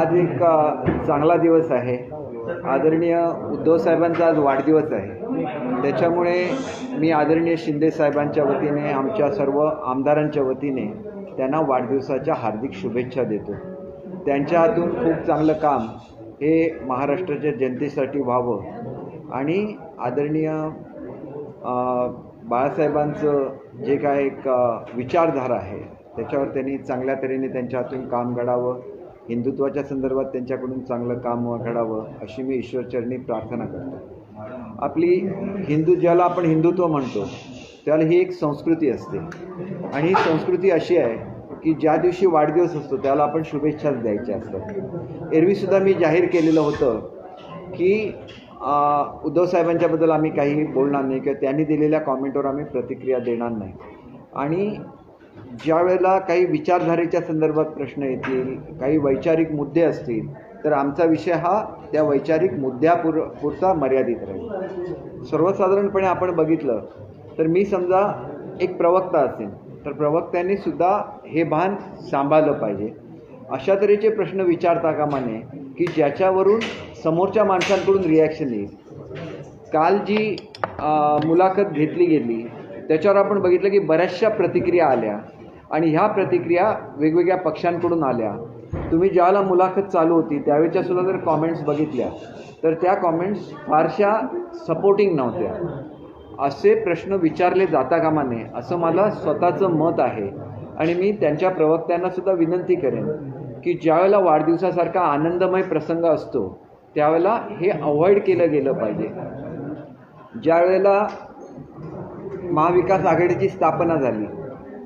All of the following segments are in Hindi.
आज एक चांगला दिवस आहे। आदरणीय उद्धव साहेबांचा आज वाढदिवस आहे। त्याच्यामुळे मी आदरणीय शिंदे साहेबांच्या वतीने आमच्या सर्व आमदारांच्या वतीने त्यांना वाढदिवसाच्या हार्दिक शुभेच्छा देतो। त्यांच्या हातून खूप चांगलं काम हे महाराष्ट्राच्या जनतेसाठी व्हावं आणि आदरणीय बाळासाहेबांचं जे काय एक विचारधारा आहे त्याच्यावर त्यांनी चांगल्या तऱ्हेने त्यांच्या हातून काम घडावं, हिंदुत्वाच्या संदर्भात त्यांच्याकडून चांगलं काम घडावं अशी मी ईश्वरचरणी प्रार्थना करतो। आपली ज्याला आपण हिंदुत्व म्हणतो त्याला ही एक संस्कृती असते आणि ही संस्कृती अशी आहे की ज्या दिवशी वाढदिवस असतो त्याला आपण शुभेच्छाच द्यायच्या असतात। एरवीसुद्धा मी जाहीर केलेलं होतं की उद्धव साहेबांच्याबद्दल आम्ही काही बोलणार नाही किंवा त्यांनी दिलेल्या कॉमेंटवर आम्ही प्रतिक्रिया देणार नाही आणि ज्या वेळेला काही विचारधारेच्या संदर्भात प्रश्न येतील, काही वैचारिक मुद्दे असतील तर आमचा विषय हा त्या वैचारिक मुद्द्यापुरता मर्यादित राहील। सर्वसाधारणपणे आपण बघितलं तर मी समजा एक प्रवक्ता असेल तर प्रवक्त्यांनी सुद्धा हे भान सांभाळलं पाहिजे। अशा तऱ्हेचे प्रश्न विचारता कामा नये की ज्याच्यावरून समोरच्या माणसांकडून रिॲक्शन येईल। काल जी मुलाखत घेतली गेली त्याच्यावर आपण बघितलं की बऱ्याचशा प्रतिक्रिया आल्या आणि ह्या प्रतिक्रिया वेगवेगळ्या पक्षांकडून आल्या। तुम्ही ज्यावेळेला मुलाखत चालू होती त्यावेळेच्या सुद्धा जर कॉमेंट्स बघितल्या तर त्या कॉमेंट्स फारशा सपोर्टिंग नव्हत्या। असे प्रश्न विचारले जाता कामा नये असं मला स्वतःचं मत आहे आणि मी त्यांच्या प्रवक्त्यांना सुद्धा विनंती करेन की ज्यावेळेला वाढदिवसासारखा आनंदमय प्रसंग असतो त्यावेळेला हे अवॉइड केलं गेलं पाहिजे। ज्यावेळेला महाविकास आघाडीची स्थापना झाली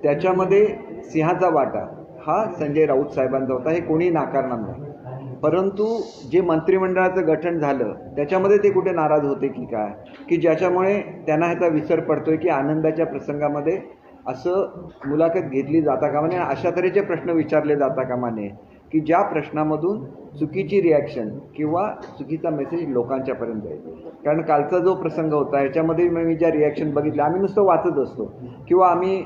त्याच्यामध्ये सिंहाचा वाटा हा संजय राऊत साहेबांचा होता, हे कोणी नाकारणार नाही। परंतु जे मंत्रिमंडळाचं गठन झालं त्याच्यामध्ये ते कुठे नाराज होते की काय, की ज्याच्यामुळे त्यांना ह्याचा विसर पडतोय की आनंदाच्या प्रसंगामध्ये असं मुलाखत घेतली जाता कामा नये, अशा तऱ्हेचे प्रश्न विचारले जाता कामा नये की ज्या प्रश्नामधून चुकीची रिॲक्शन किंवा चुकीचा मेसेज लोकांच्यापर्यंत जाईल। कारण कालचा जो प्रसंग होता ह्याच्यामध्ये मी ज्या रिॲक्शन बघितल्या, आम्ही नुसतं वाचत असतो किंवा आम्ही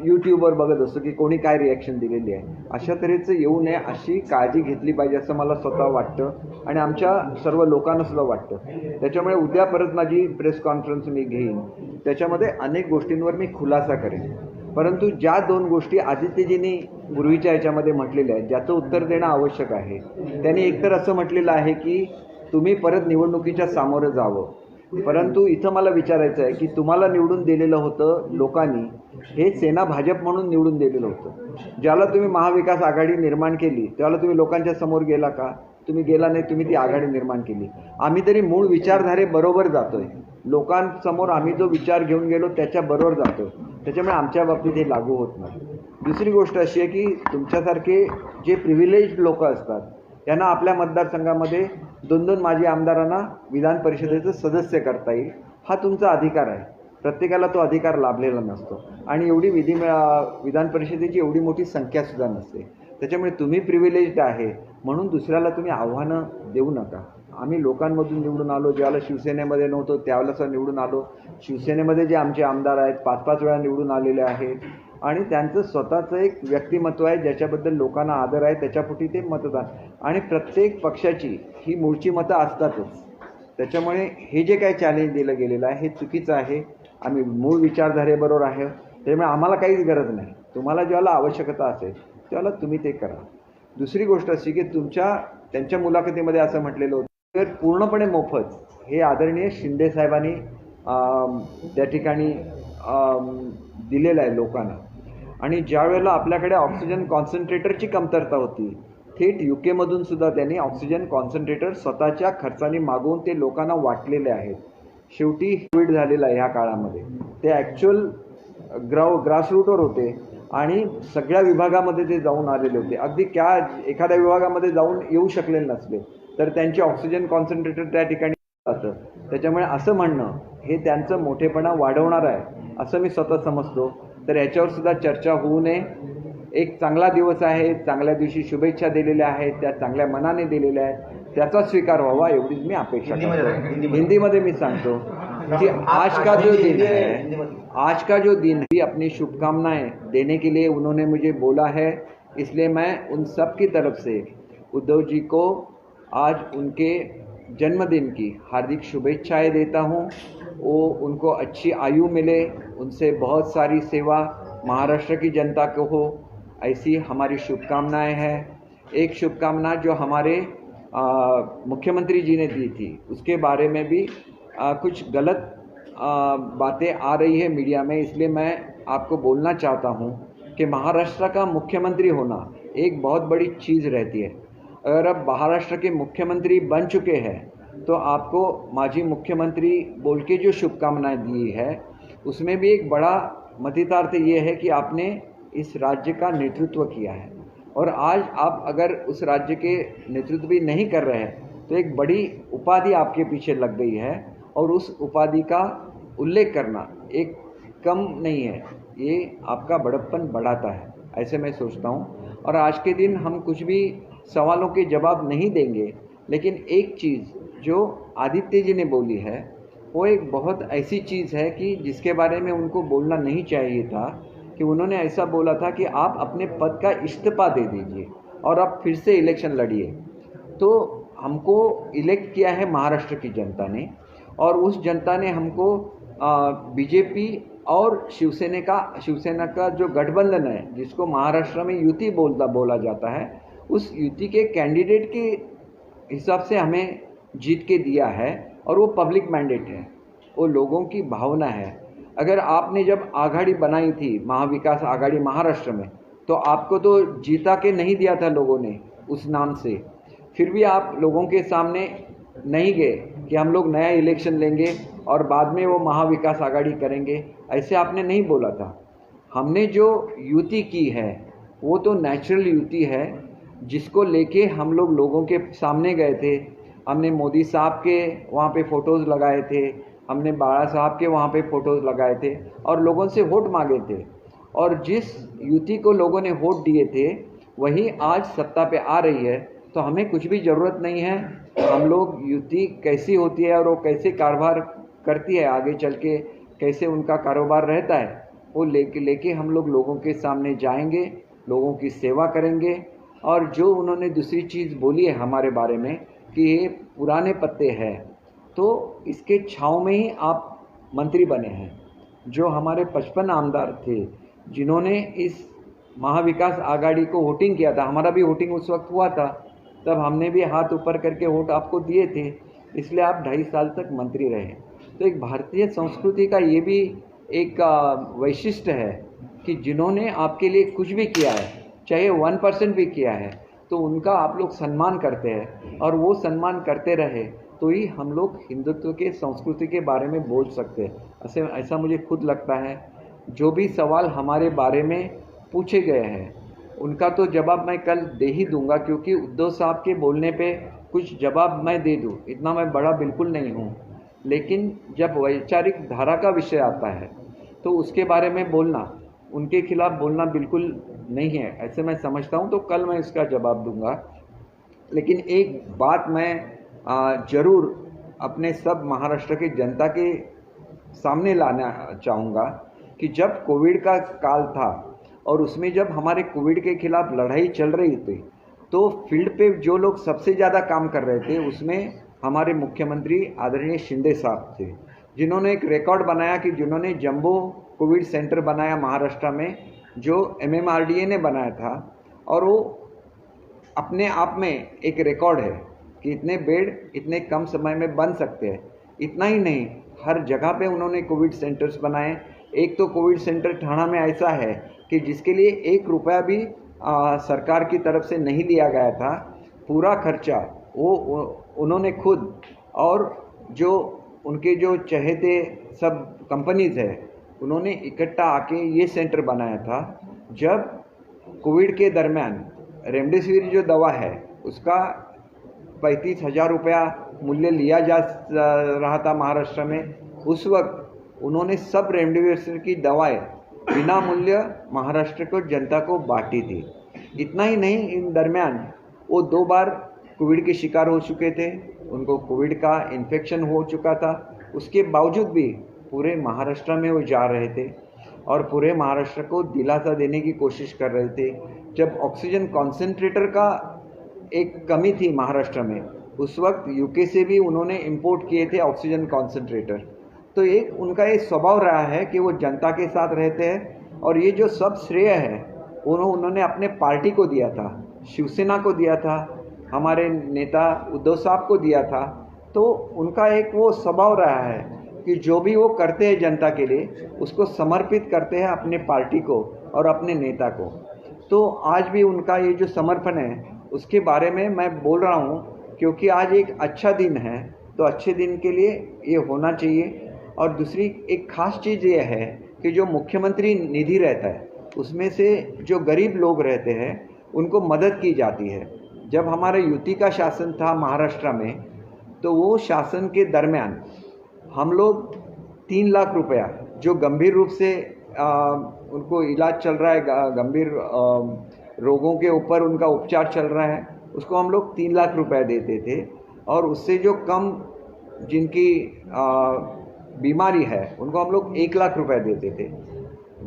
यूट्यूबवर बघत असतो की कोणी काय रिॲक्शन दिलेली आहे, अशा तऱ्हेचं येऊ नये अशी काळजी घेतली पाहिजे असं मला स्वतः वाटतं आणि आमच्या सर्व लोकांना सुद्धा वाटतं। त्याच्यामुळे उद्या परत माझी प्रेस कॉन्फरन्स मी घेईन, त्याच्यामध्ये अनेक गोष्टींवर मी खुलासा करेन। परंतु ज्या दोन गोष्टी आदित्यजींनी पूर्वीच्या ह्याच्यामध्ये म्हटलेल्या आहेत ज्याचं उत्तर देणं आवश्यक आहे, त्यांनी एकतर असं म्हटलेलं आहे की तुम्ही परत निवडणुकीच्या सामोरं जावं। परंतु इथं मला विचारायचं आहे की तुम्हाला निवडून दिलेलं होतं लोकांनी, हे सेना भाजप म्हणून निवडून दिलेलं होतं। ज्याला तुम्ही महाविकास आघाडी निर्माण केली त्याला तुम्ही लोकांच्या समोर गेला का? तुम्ही गेला नाही, तुम्ही ती आघाडी निर्माण केली। आम्ही तरी मूळ विचारधारेबरोबर जातोय, लोकांसमोर आम्ही जो विचार घेऊन गेलो त्याच्याबरोबर जातो, त्याच्यामुळे आमच्या बाबतीत हे लागू होत नाही। दुसरी गोष्ट अशी आहे की तुमच्यासारखे जे प्रिव्हिलेज्ड लोक असतात त्यांना आपल्या मतदारसंघामध्ये 2-2 माजी आमदारांना विधान परिषदेचं सदस्य करता येईल, हा तुमचा अधिकार आहे। प्रत्येकाला तो अधिकार लाभलेला नसतो आणि एवढी विधान परिषदेची एवढी मोठी संख्यासुद्धा नसते। त्याच्यामुळे तुम्ही प्रिव्हिलेज्ड आहे म्हणून दुसऱ्याला तुम्ही आव्हानं देऊ नका। आम्ही लोकांमधून निवडून आलो, ज्यावेळेला शिवसेनेमध्ये नव्हतो त्यावेळेला निवडून आलो। शिवसेनेमध्ये जे आमचे आमदार आहेत 5-5 वेळा निवडून आलेले आहेत आणि त्यांचं स्वतःचं एक व्यक्तिमत्व आहे ज्याच्याबद्दल लोकांना आदर आहे, त्याच्यापोटी ते मतदान आणि प्रत्येक पक्षाची ही मूळची मतं असतातच। त्याच्यामुळे हे जे काही चॅलेंज दिलं गेलेलं आहे हे चुकीचं आहे। आम्ही मूळ विचारधारेबरोबर आहे, त्यामुळे आम्हाला काहीच गरज नाही। तुम्हाला ज्याला आवश्यकता असेल त्याला तुम्ही ते करा। दुसरी गोष्ट अशी की त्यांच्या मुलाखतीमध्ये असं म्हटलेलं होतं तर पूर्णपणे मोफत हे आदरणीय शिंदे साहेबांनी त्या ठिकाणी दिलेलं आहे लोकांना आणि ज्या वेळेला आपल्याकडे ऑक्सिजन कॉन्सन्ट्रेटरची कमतरता होती थेट UK सुद्धा त्यांनी ऑक्सिजन कॉन्सन्ट्रेटर स्वतःच्या खर्चाने मागवून ते लोकांना वाटलेले आहेत। शेवटी कोविड झालेला ह्या काळामध्ये ते ॲक्च्युअल ग्रासरूटवर होते आणि सगळ्या विभागामध्ये ते जाऊन आलेले होते। अगदी एखाद्या विभागामध्ये जाऊन येऊ शकलेले नसले तर त्यांचे ऑक्सिजन कॉन्सन्ट्रेटर त्या ठिकाणी जातं। त्याच्यामुळे असं म्हणणं हे त्यांचं मोठेपणा वाढवणार आहे असं मी स्वतः समजतो। तर याच्यावर सुद्धा चर्चा होऊ नये। एक चांगला दिवस आहे, चांगल्या दिवशी शुभेच्छा दिलेल्या आहेत, त्या चांगल्या मनाने दिलेल्या आहेत, त्याचा स्वीकार व्हावा एवढीच मी अपेक्षा करतो। हिंदीमध्ये मी सांगतो कि आज का जो दिन है अपनी शुभकामनाएं देने के लिए उन्होंने मुझे बोला है, इसलिए मैं उन सब की तरफ से उद्धव जी को आज उनके जन्मदिन की हार्दिक शुभेच्छाएं देता हूं। वो उनको अच्छी आयु मिले, उनसे बहुत सारी सेवा महाराष्ट्र की जनता को हो, ऐसी हमारी शुभकामनाएं हैं। एक शुभकामना जो हमारे मुख्यमंत्री जी ने दी थी, उसके बारे में भी कुछ गलत बातें आ रही है मीडिया में, इसलिए मैं आपको बोलना चाहता हूं कि महाराष्ट्र का मुख्यमंत्री होना एक बहुत बड़ी चीज़ रहती है। अगर अब महाराष्ट्र के मुख्यमंत्री बन चुके हैं तो आपको माजी मुख्यमंत्री बोल के जो शुभकामनाएं दी है, उसमें भी एक बड़ा मतितार्थ ये है कि आपने इस राज्य का नेतृत्व किया है, और आज आप अगर उस राज्य के नेतृत्व भी नहीं कर रहे हैं तो एक बड़ी उपाधि आपके पीछे लग गई है, और उस उपाधि का उल्लेख करना एक कम नहीं है, ये आपका बड़प्पन बढ़ाता है, ऐसे मैं सोचता हूँ। और आज के दिन हम कुछ भी सवालों के जवाब नहीं देंगे, लेकिन एक चीज़ जो आदित्य जी ने बोली है वो एक बहुत ऐसी चीज़ है कि जिसके बारे में उनको बोलना नहीं चाहिए था, कि उन्होंने ऐसा बोला था कि आप अपने पद का इस्तीफा दे दीजिए और आप फिर से इलेक्शन लड़िए। तो हमको इलेक्ट किया है महाराष्ट्र की जनता ने, और उस जनता ने हमको बीजेपी और शिवसेना का जो गठबंधन है, जिसको महाराष्ट्र में युति बोला जाता है, उस युति के कैंडिडेट के हिसाब से हमें जीत के दिया है, और वो पब्लिक मैंडेट है, वो लोगों की भावना है। अगर आपने जब आघाड़ी बनाई थी, महाविकास आघाड़ी महाराष्ट्र में, तो आपको तो जीता के नहीं दिया था लोगों ने उस नाम से, फिर भी आप लोगों के सामने नहीं गए कि हम लोग नया इलेक्शन लेंगे और बाद में वो महाविकास आघाड़ी करेंगे, ऐसे आपने नहीं बोला था। हमने जो युति की है वो तो नेचुरल युति है, जिसको लेके हम लोग लोगों के सामने गए थे। हमने मोदी साहब के वहाँ पे फ़ोटोज़ लगाए थे, हमने बाला साहब के वहाँ पे फ़ोटोज़ लगाए थे और लोगों से वोट मांगे थे, और जिस युति को लोगों ने वोट दिए थे वही आज सत्ता पे आ रही है। तो हमें कुछ भी ज़रूरत नहीं है, हम लोग युति कैसी होती है और वो कैसे कारोबार करती है, आगे चल के कैसे उनका कारोबार रहता है, वो लेके हम लोग लोगों के सामने जाएंगे, लोगों की सेवा करेंगे। और जो उन्होंने दूसरी चीज़ बोली है हमारे बारे में कि ये पुराने पत्ते हैं, तो इसके छाँव में ही आप मंत्री बने हैं। जो हमारे 55 आमदार थे जिन्होंने इस महाविकास आघाड़ी को वोटिंग किया था, हमारा भी वोटिंग उस वक्त हुआ था, तब हमने भी हाथ ऊपर करके वोट आपको दिए थे, इसलिए आप 2.5 साल तक मंत्री रहे। तो एक भारतीय संस्कृति का ये भी एक वैशिष्ट्य है कि जिन्होंने आपके लिए कुछ भी किया है, चाहे 1% भी किया है, तो उनका आप लोग सम्मान करते हैं, और वो सम्मान करते रहे तो ही हम लोग हिंदुत्व के संस्कृति के बारे में बोल सकते हैं। ऐसा मुझे खुद लगता है। जो भी सवाल हमारे बारे में पूछे गए हैं उनका तो जवाब मैं कल दे ही दूंगा, क्योंकि उद्धव साहब के बोलने पे कुछ जवाब मैं दे दूं इतना मैं बड़ा बिल्कुल नहीं हूं, लेकिन जब वैचारिक धारा का विषय आता है तो उसके बारे में बोलना, उनके खिलाफ बोलना बिल्कुल नहीं है, ऐसे मैं समझता हूं। तो कल मैं इसका जवाब दूंगा। लेकिन एक बात मैं ज़रूर अपने सब महाराष्ट्र की जनता के सामने लाना चाहूँगा कि जब कोविड का काल था और उसमें जब हमारे कोविड के खिलाफ लड़ाई चल रही थी, तो फील्ड पे जो लोग सबसे ज़्यादा काम कर रहे थे उसमें हमारे मुख्यमंत्री आदरणीय शिंदे साहब थे, जिन्होंने एक रिकॉर्ड बनाया कि जिन्होंने जंबो कोविड सेंटर बनाया महाराष्ट्र में, जो MMRDA ने बनाया था, और वो अपने आप में एक रिकॉर्ड है कि इतने बेड इतने कम समय में बन सकते हैं। इतना ही नहीं, हर जगह पे उन्होंने कोविड सेंटर्स बनाए। एक तो कोविड सेंटर ठाणा में ऐसा है कि जिसके लिए 1 रुपया भी सरकार की तरफ से नहीं लिया गया था, पूरा खर्चा वो उन्होंने खुद, और जो उनके जो चहेते सब कंपनीज है उन्होंने इकट्ठा आके ये सेंटर बनाया था। जब कोविड के दरमियान रेमडेसिविर जो दवा है उसका 35,000 रुपया मूल्य लिया जा रहा था महाराष्ट्र में, उस वक्त उन्होंने सब रेमडेसिविर की दवाएं बिना मूल्य महाराष्ट्र को जनता को बांटी थी। इतना ही नहीं, इन दरमियान वो 2 बार कोविड के शिकार हो चुके थे, उनको कोविड का इन्फेक्शन हो चुका था, उसके बावजूद भी पूरे महाराष्ट्र में वो जा रहे थे और पूरे महाराष्ट्र को दिलासा देने की कोशिश कर रहे थे। जब ऑक्सीजन कॉन्सेंट्रेटर का एक कमी थी महाराष्ट्र में, उस वक्त यूके से भी उन्होंने इंपोर्ट किए थे ऑक्सीजन कॉन्सेंट्रेटर। तो एक उनका ये स्वभाव रहा है कि वो जनता के साथ रहते हैं, और ये जो सब श्रेय है उन्होंने अपने पार्टी को दिया था, शिवसेना को दिया था, हमारे नेता उद्धव साहब को दिया था। तो उनका एक वो स्वभाव रहा है कि जो भी वो करते हैं जनता के लिए उसको समर्पित करते हैं अपने पार्टी को और अपने नेता को। तो आज भी उनका ये जो समर्पण है उसके बारे में मैं बोल रहा हूँ, क्योंकि आज एक अच्छा दिन है, तो अच्छे दिन के लिए ये होना चाहिए। और दूसरी एक खास चीज़ ये है कि जो मुख्यमंत्री निधि रहता है उसमें से जो गरीब लोग रहते हैं उनको मदद की जाती है। जब हमारे युति का शासन था महाराष्ट्र में, तो वो शासन के दरमियान हम लोग 3 लाख रुपया जो गंभीर रूप से उनको इलाज चल रहा है, गंभीर रोगों के ऊपर उनका उपचार चल रहा है, उसको हम लोग 3 लाख रुपया देते थे। और उससे जो कम जिनकी बीमारी है उनको हम लोग 1 लाख रुपया देते थे।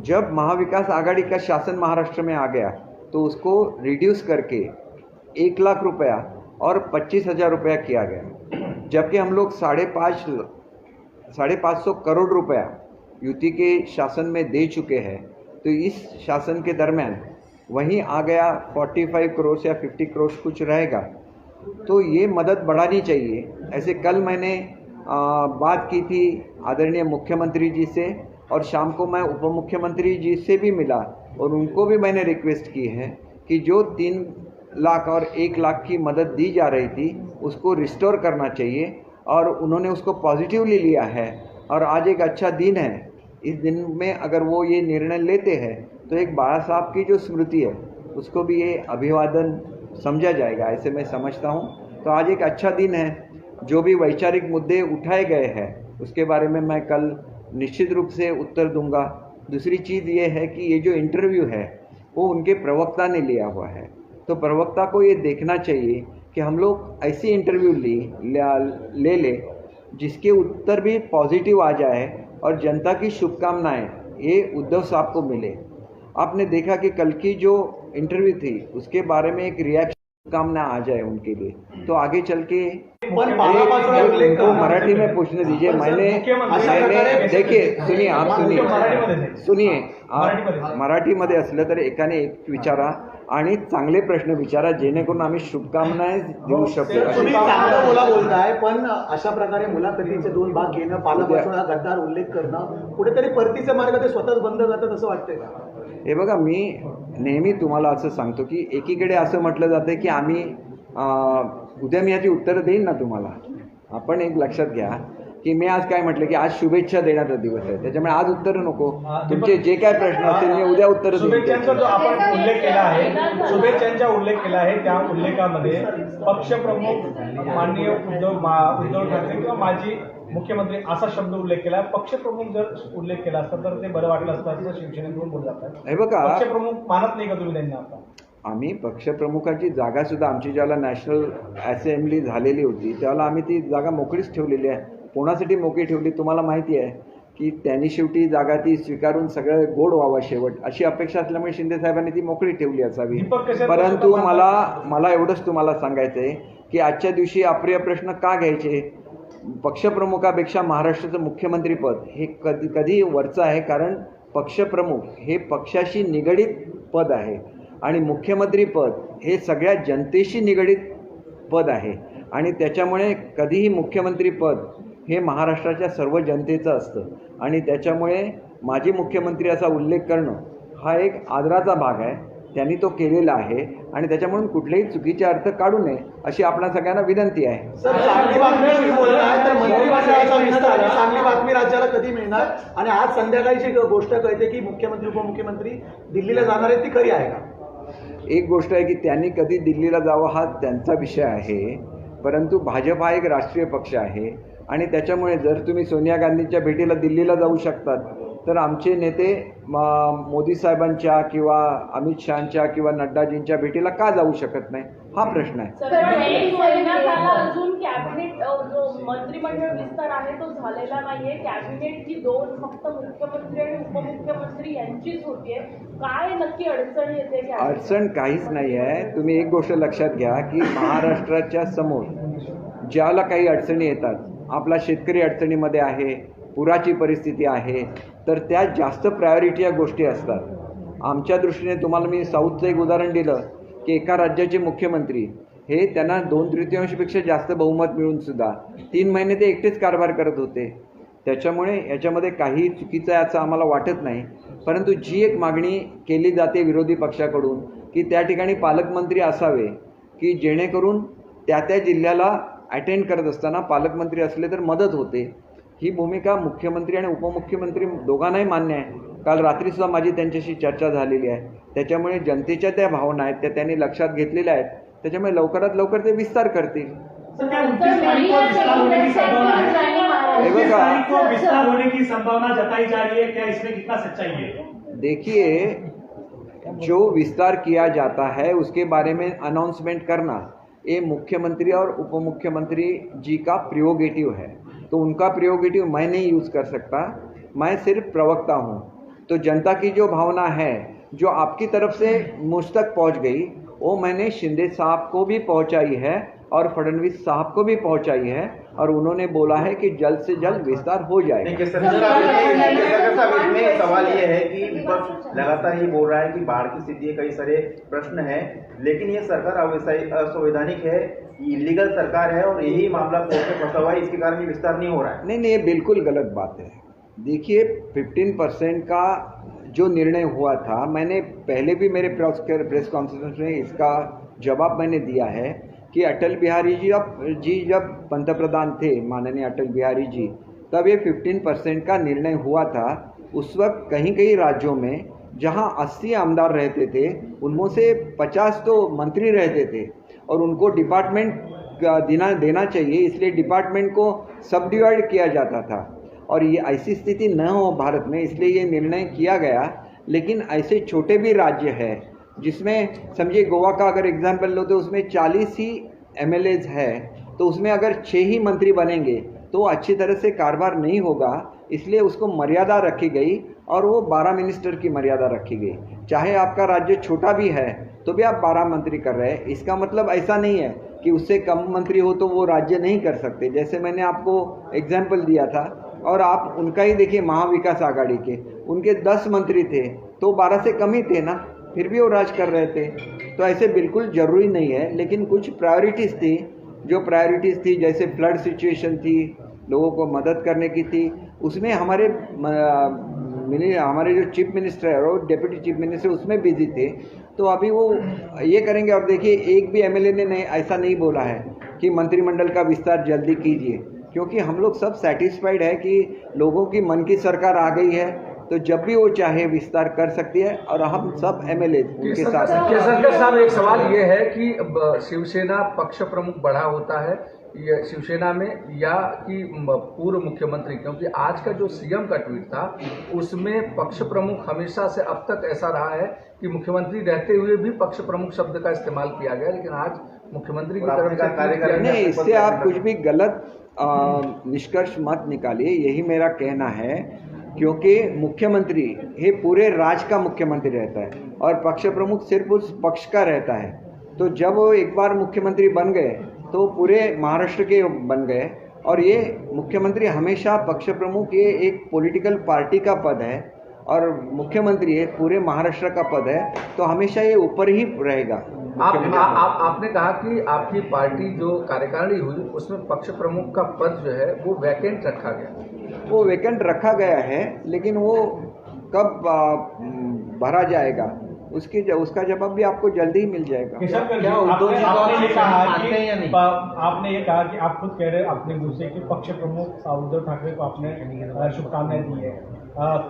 जब महाविकास आघाड़ी का शासन महाराष्ट्र में आ गया तो उसको रिड्यूस करके 1 लाख रुपया और 25,000 रुपया किया गया, जबकि हम लोग 550 करोड़ रुपया युति के शासन में दे चुके हैं। तो इस शासन के दरमियान वहीं आ गया 45 करोड़ या 50 करोड़ कुछ रहेगा। तो ये मदद बढ़ानी चाहिए। ऐसे कल मैंने बात की थी आदरणीय मुख्यमंत्री जी से, और शाम को मैं उप मुख्यमंत्री जी से भी मिला और उनको भी मैंने रिक्वेस्ट की है कि जो 3 लाख और 1 लाख की मदद दी जा रही थी उसको रिस्टोर करना चाहिए, और उन्होंने उसको पॉजिटिवली लिया है। और आज एक अच्छा दिन है, इस दिन में अगर वो ये निर्णय लेते हैं तो एक बाबा साहब की जो स्मृति है उसको भी ये अभिवादन समझा जाएगा, ऐसे मैं समझता हूँ। तो आज एक अच्छा दिन है। जो भी वैचारिक मुद्दे उठाए गए हैं उसके बारे में मैं कल निश्चित रूप से उत्तर दूंगा। दूसरी चीज़ ये है कि ये जो इंटरव्यू है वो उनके प्रवक्ता ने लिया हुआ है, तो प्रवक्ता को ये देखना चाहिए कि हम लोग ऐसी इंटरव्यू ले जिसके उत्तर भी पॉजिटिव आ जाए और जनता की शुभकामनाएं ये उद्धव साहब को मिले। आपने देखा कि कल की जो इंटरव्यू थी उसके बारे में एक रिएक्शन शुभकामना आ जाए उनके लिए, तो आगे चल के उनको मराठी में पूछने दीजिए। मैंने देखिए, सुनिए, आप सुनिए आप मराठीमध्ये असलं तर एकाने एक विचारा आणि चांगले प्रश्न विचारा, जेणेकरून आम्ही शुभकामना देऊ शकतो। तुम्ही चांगलं बोलताय, पण अशा प्रकारे मुलाखतीचे 2 भाग घेणं, पालापासून हा गद्दार उल्लेख करणं, कुठेतरी परतीचे मार्ग ते स्वतःच बंद करतात असं वाटतंय का? हे बघा, मी नेहमी तुम्हाला असं सांगतो की एकीकडे असं म्हटलं जातं की आम्ही उद्या मी याची उत्तरं देईन ना तुम्हाला। आपण एक लक्षात घ्या की मी आज काय म्हटलं की आज शुभेच्छा देण्याचा दिवस आहे, त्याच्यामुळे आज उत्तर नको, तुमचे जे काय प्रश्न असतील मी उद्या उत्तर देईन। शुभेच्छांचा जो आपण उल्लेख केला आहे, शुभेच्छांचा उल्लेख केला आहे, त्या उल्लेखामध्ये पक्षप्रमुख माननीय उद्धव ठाकरे किंवा माजी मुख्यमंत्री असा शब्द उल्लेख केला। पक्षप्रमुख जर उल्लेख केला असता तर ते बरं वाटलं असतं असं शिवसेनेकडून बोलत जातात। हे बघा, पक्षप्रमुख मानत नाही का तुम्ही त्यांना? आता आम्ही पक्षप्रमुखाची जागा सुद्धा आमची ज्याला नॅशनल असेंब्ली झालेली होती त्यावेळेला आम्ही ती जागा मोकळीच ठेवलेली आहे। कोणासाठी मोकळी ठेवली तुम्हाला माहिती आहे की त्यांनी शेवटी जागा ती स्वीकारून सगळं गोड व्हावं शेवट, अशी अपेक्षा असल्यामुळे शिंदे साहेबांनी ती मोकळी ठेवली असावी। परंतु मला एवढंच तुम्हाला सांगायचं आहे की आजच्या दिवशी अप्रिय प्रश्न का घ्यायचे? पक्षप्रमुखापेक्षा महाराष्ट्राचं मुख्यमंत्रीपद हे कधी वरचं आहे, कारण पक्षप्रमुख हे पक्षाशी निगडीत पद आहे आणि मुख्यमंत्रीपद हे सगळ्या जनतेशी निगडीत पद आहे, आणि त्याच्यामुळे कधीही मुख्यमंत्रीपद हे महाराष्ट्राच्या सर्व जनतेचं असतं, आणि त्याच्यामुळे माजी मुख्यमंत्री असा उल्लेख करणं हा एक आदराचा भाग आहे, त्यांनी तो केलेला आहे, आणि त्याच्यामुळे कुठलेही चुकीचे अर्थ काढू नये अशी आपल्या सगळ्यांना विनंती आहे। चांगली बातमी राज्याला कधी मिळणार? आणि आज संध्याकाळची गोष्ट कळते की मुख्यमंत्री उपमुख्यमंत्री दिल्लीला जाणार आहेत, ती खरी आहे का? एक गोष्ट आहे की त्यांनी कधी दिल्लीला जावं हा त्यांचा विषय आहे, परंतु भाजप हा एक राष्ट्रीय पक्ष आहे, आणि त्याच्यामुळे जर तुम्ही सोनिया गांधींच्या भेटीला दिल्लीला जाऊ शकतात तर आमचे नेते मोदी साहेबांच्या किंवा अमित शहांच्या किंवा नड्डाजींच्या भेटीला का जाऊ शकत नाही हा प्रश्न आहे। मंत्रिमंडळ विस्तार आहे तो झालेला नाहीये. कॅबिनेटची 2 फक्त मुख्यमंत्री आणि उपमुख्यमंत्री यांचीच होतीये. काय नक्की अडचण येते? अडचण काहीच नाही आहे. तुम्ही एक गोष्ट लक्षात घ्या की महाराष्ट्राच्या समोर ज्याला काही अडचणी येतात, आपला शेतकरी अडचणीमध्ये आहे, पुराची परिस्थिती आहे, तर त्या जास्त प्रायोरिटी या गोष्टी असतात. आमच्या दृष्टीने तुम्हाला मी साऊथचं एक उदाहरण दिलं की एका राज्याचे मुख्यमंत्री हे त्यांना 2/3पेक्षा जास्त बहुमत मिळूनसुद्धा 3 महिने ते एकटेच कारभार करत होते. त्याच्यामुळे याच्यामध्ये काही चुकीचं आहे असं आम्हाला वाटत नाही. परंतु जी एक मागणी केली जाते विरोधी पक्षाकडून की त्या ठिकाणी पालकमंत्री असावे की जेणेकरून त्या त्या जिल्ह्याला अटेंड करत असताना पालकमंत्री असले तर मदत होते, ही भूमिका मुख्यमंत्री आणि उपमुख्यमंत्री दोघांनाही मान्य आहे. काल रात्रीसुद्धा माझी त्यांच्याशी चर्चा झालेली आहे. त्याच्यामुळे जनतेच्या त्या भावना आहेत त्या त्यांनी लक्षात घेतलेल्या आहेत. त्याच्यामुळे लवकरात लवकर ते विस्तार करतील. विस्तार होने की संभावना जताई जा रही है, क्या इसमें कितना सच्चाई है? देखिए, जो विस्तार किया जाता है उसके बारे में अनाउंसमेंट करना ये मुख्यमंत्री और उपमुख्यमंत्री जी का प्रियोगेटिव है. तो उनका प्रियोगेटिव मैं नहीं यूज़ कर सकता, मैं सिर्फ प्रवक्ता हूँ. तो जनता की जो भावना है जो आपकी तरफ से मुझ तक पहुँच गई वो मैंने शिंदे साहब को भी पहुँचाई है और फडणवीस साहब को भी पहुँचाई है और उन्होंने बोला है कि जल्द से जल्द विस्तार हो जाएगा. इसमें सवाल ये है कि विपक्ष लगातार ये बोल रहा है कि बाढ़ की स्थिति है, कई सारे प्रश्न हैं, लेकिन ये सरकार असंवैधानिक है, इलीगल सरकार है और यही मामला कोर्ट में फंसा हुआ है, इसके कारण ये विस्तार नहीं हो रहा है. नहीं, ये बिल्कुल गलत बात है. देखिए, 15% का जो निर्णय हुआ था, मैंने पहले भी मेरे प्रेस कॉन्फ्रेंस में इसका जवाब मैंने दिया है कि अटल बिहारी जी जब पंतप्रधान थे, माननीय अटल बिहारी जी, तब ये 15% का निर्णय हुआ था. उस वक्त कहीं कहीं राज्यों में जहां 80 आमदार रहते थे उनमें से 50 तो मंत्री रहते थे और उनको डिपार्टमेंट देना चाहिए, इसलिए डिपार्टमेंट को सब डिवाइड किया जाता था. और ये ऐसी स्थिति न हो भारत में, इसलिए ये निर्णय किया गया. लेकिन ऐसे छोटे भी राज्य है जिसमें समझिए गोवा का अगर एग्जाम्पल लो तो उसमें 40 ही MLAs है, तो उसमें अगर 6 ही मंत्री बनेंगे तो अच्छी तरह से कारोबार नहीं होगा. इसलिए उसको मर्यादा रखी गई और वो 12 मिनिस्टर की मर्यादा रखी गई. चाहे आपका राज्य छोटा भी है तो भी आप 12 मंत्री कर रहे हैं. इसका मतलब ऐसा नहीं है कि उससे कम मंत्री हो तो वो राज्य नहीं कर सकते. जैसे मैंने आपको एग्जाम्पल दिया था और आप उनका ही देखिए, महाविकास आघाड़ी के उनके 10 मंत्री थे तो 12 से कम ही थे ना, फिर भी वो राज कर रहे थे. तो ऐसे बिल्कुल ज़रूरी नहीं है. लेकिन कुछ प्रायोरिटीज़ थी, जो प्रायोरिटीज़ थी जैसे फ्लड सिचुएशन थी, लोगों को मदद करने की थी, उसमें हमारे जो चीफ मिनिस्टर है और डिप्टी चीफ मिनिस्टर उसमें बिजी थे. तो अभी वो ये करेंगे. और देखिए, एक भी MLA ने ऐसा नहीं बोला है कि मंत्रिमंडल का विस्तार जल्दी कीजिए, क्योंकि हम लोग सब सेटिस्फाइड है कि लोगों की मन की सरकार आ गई है, तो जब भी वो चाहे विस्तार कर सकती है और हम सब MLA उनके साथ. केसरकर साहब, एक सवाल ये है कि शिवसेना पक्ष प्रमुख बढ़ा होता है ये शिवसेना में या कि पूर्व मुख्यमंत्री, क्योंकि आज का जो CM का ट्वीट था उसमें पक्ष प्रमुख हमेशा से अब तक ऐसा रहा है कि मुख्यमंत्री रहते हुए भी पक्ष प्रमुख शब्द का इस्तेमाल किया गया, लेकिन आज मुख्यमंत्री की तरफ से कार्य नहीं, इससे आप कुछ भी गलत निष्कर्ष मत निकालिए, यही मेरा कहना है. क्योंकि मुख्यमंत्री ये पूरे राज्य का मुख्यमंत्री रहता है और पक्ष प्रमुख सिर्फ उस पक्ष का रहता है. तो जब वो एक बार मुख्यमंत्री बन गए तो पूरे महाराष्ट्र के बन गए. और ये मुख्यमंत्री हमेशा पक्ष प्रमुख, ये एक पॉलिटिकल पार्टी का पद है और मुख्यमंत्री ये पूरे महाराष्ट्र का पद है, तो हमेशा ये ऊपर ही रहेगा. आपने कहा कि आपकी पार्टी जो कार्यकारिणी हुई उसमें पक्ष प्रमुख का पद जो है वो वैकेंट रखा गया. वो वैकेंट रखा गया है, लेकिन वो कब भरा जाएगा उसका जवाब भी आपको जल्दी ही मिल जाएगा. आपने ये कहा कि आप खुद कह रहे हैं अपने मुंह से कि पक्ष प्रमुख उद्धव ठाकरे को आपने शुभकामनाएं दी है.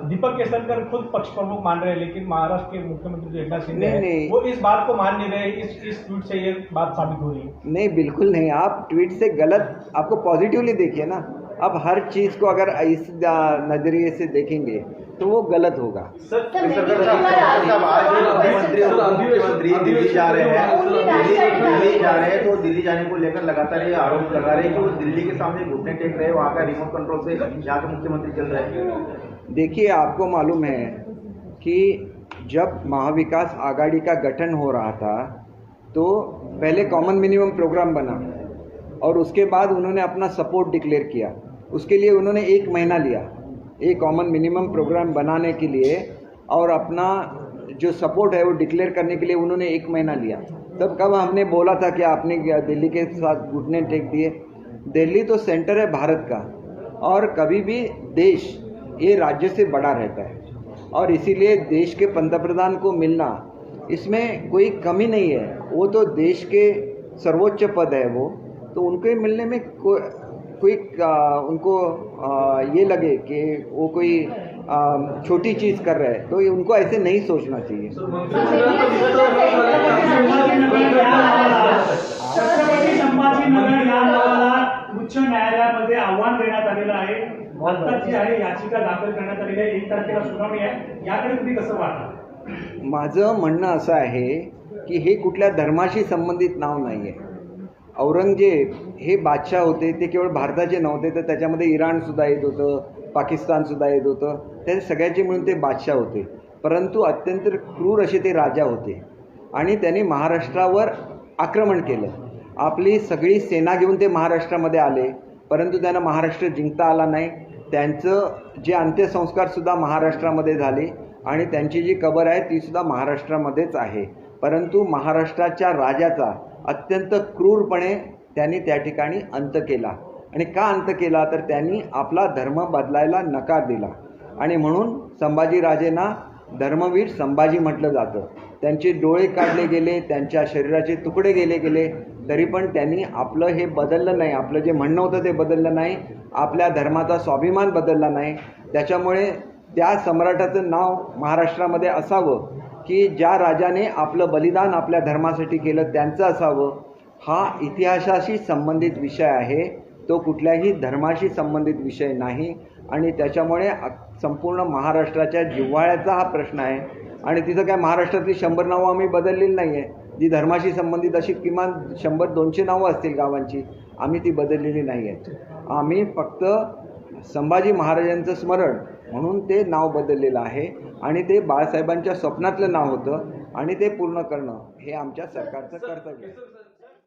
दीपक केसरकर खुद पक्ष प्रमुख मान रहे हैं, लेकिन महाराष्ट्र के मुख्यमंत्री जो एकनाथ शिंदे हैं वो इस बात को मान नहीं रहे. इस ट्वीट से ये बात साबित हो रही है. नहीं, बिल्कुल नहीं. आप ट्वीट से गलत, आपको पॉजिटिवली देखिए ना. अब हर चीज़ को अगर इस नज़रिए से देखेंगे तो वो गलत होगा। सरकार साहब आज मुख्यमंत्री और उप मुख्यमंत्री दिल्ली जा रहे हैं, दिल्ली जा रहे हैं, तो दिल्ली जाने को लेकर लगातार ये आरोप लगा रहे हैं कि वो दिल्ली के सामने घुटने टेक रहे हैं, वहाँ का रिमोट कंट्रोल से यहाँ के मुख्यमंत्री चल रहे हैं। देखिए, आपको मालूम है कि जब महाविकास आघाड़ी का गठन हो रहा था तो पहले कॉमन मिनिमम प्रोग्राम बना और उसके बाद उन्होंने अपना सपोर्ट डिक्लेयर किया। उसके लिए उन्होंने 1 महीना लिया एक कॉमन मिनिमम प्रोग्राम बनाने के लिए, और अपना जो सपोर्ट है वो डिक्लेयर करने के लिए उन्होंने 1 महीना लिया। तब कब हमने बोला था कि आपने दिल्ली के साथ घुटने टेक दिए? दिल्ली तो सेंटर है भारत का, और कभी भी देश ये राज्य से बड़ा रहता है, और इसीलिए देश के पंतप्रधान को मिलना इसमें कोई कमी नहीं है। वो तो देश के सर्वोच्च पद है वो, तो उनके मिलने में कोई उनको ये लगे कि वो कोई छोटी चीज़ कर रहे हैं, तो ये उनको ऐसे नहीं सोचना चाहिए। छत्रपती संभाजीनगर या नावाला उच्च न्यायालयामध्ये आव्हान देण्यात आलेलं आहे। आता जी आहे याचिका दाखल करण्यात आलेली आहे, 1 तारखेला सुनावणी आहे, याकडे तुम्ही कसं पाहता? माझं म्हणणं असं आहे की हे कुठल्या धर्माशी संबंधित नाव नाही आहे। औरंगजेब हे बादशाह होते, ते केवळ भारताचे नव्हते, तर त्याच्यामध्ये इराणसुद्धा येत होतं, पाकिस्तानसुद्धा येत होतं, ते सगळ्याचे मिळून ते बादशाह होते। परंतु अत्यंत क्रूर असे ते राजा होते आणि त्यांनी महाराष्ट्रावर आक्रमण केलं। आपली सगळी सेना घेऊन ते महाराष्ट्रामध्ये आले, परंतु त्यांना महाराष्ट्र जिंकता आला नाही। त्यांचं जे अंत्यसंस्कारसुद्धा महाराष्ट्रामध्ये झाले आणि त्यांची जी कबर आहे तीसुद्धा महाराष्ट्रामध्येच आहे। परंतु महाराष्ट्राच्या राजाचा अत्यंत क्रूरपणे त्यांनी त्या ठिकाणी अंत केला। आणि का अंत केला? तर त्यांनी आपला धर्म बदलायला नकार दिला, आणि म्हणून संभाजीराजेंना धर्मवीर संभाजी म्हटलं जातं। त्यांचे डोळे काढले गेले, त्यांच्या शरीराचे तुकडे गेले, तरी पण त्यांनी आपलं हे बदललं नाही, आपलं जे म्हणणं होतं ते बदललं नाही, आपल्या धर्माचा स्वाभिमान बदलला नाही। त्याच्यामुळे त्या सम्राटाचं नाव महाराष्ट्रामध्ये असावं की ज्या राजाने आपलं बलिदान आपल्या धर्मासाठी केलं त्यांचं असावं। हा इतिहासाशी संबंधित विषय आहे, तो कुठल्याही धर्माशी संबंधित विषय नाही, आणि त्याच्यामुळे संपूर्ण महाराष्ट्राच्या जिव्हाळ्याचा हा प्रश्न आहे। आणि तिथं काय महाराष्ट्रातली 100 नावं आम्ही बदललेली नाही आहे, जी धर्माशी संबंधित अशी किमान 100-200 नावं असतील गावांची, आम्ही ती बदललेली नाही आहेत। आम्ही फक्त संभाजी महाराजांचं स्मरण म्हणून ते नाव बदललेलं आहे, आणि ते बाळासाहेबांच्या स्वप्नातलं नाव होतं, आणि ते पूर्ण करणं हे आमच्या सरकारचं कर्तव्य आहे।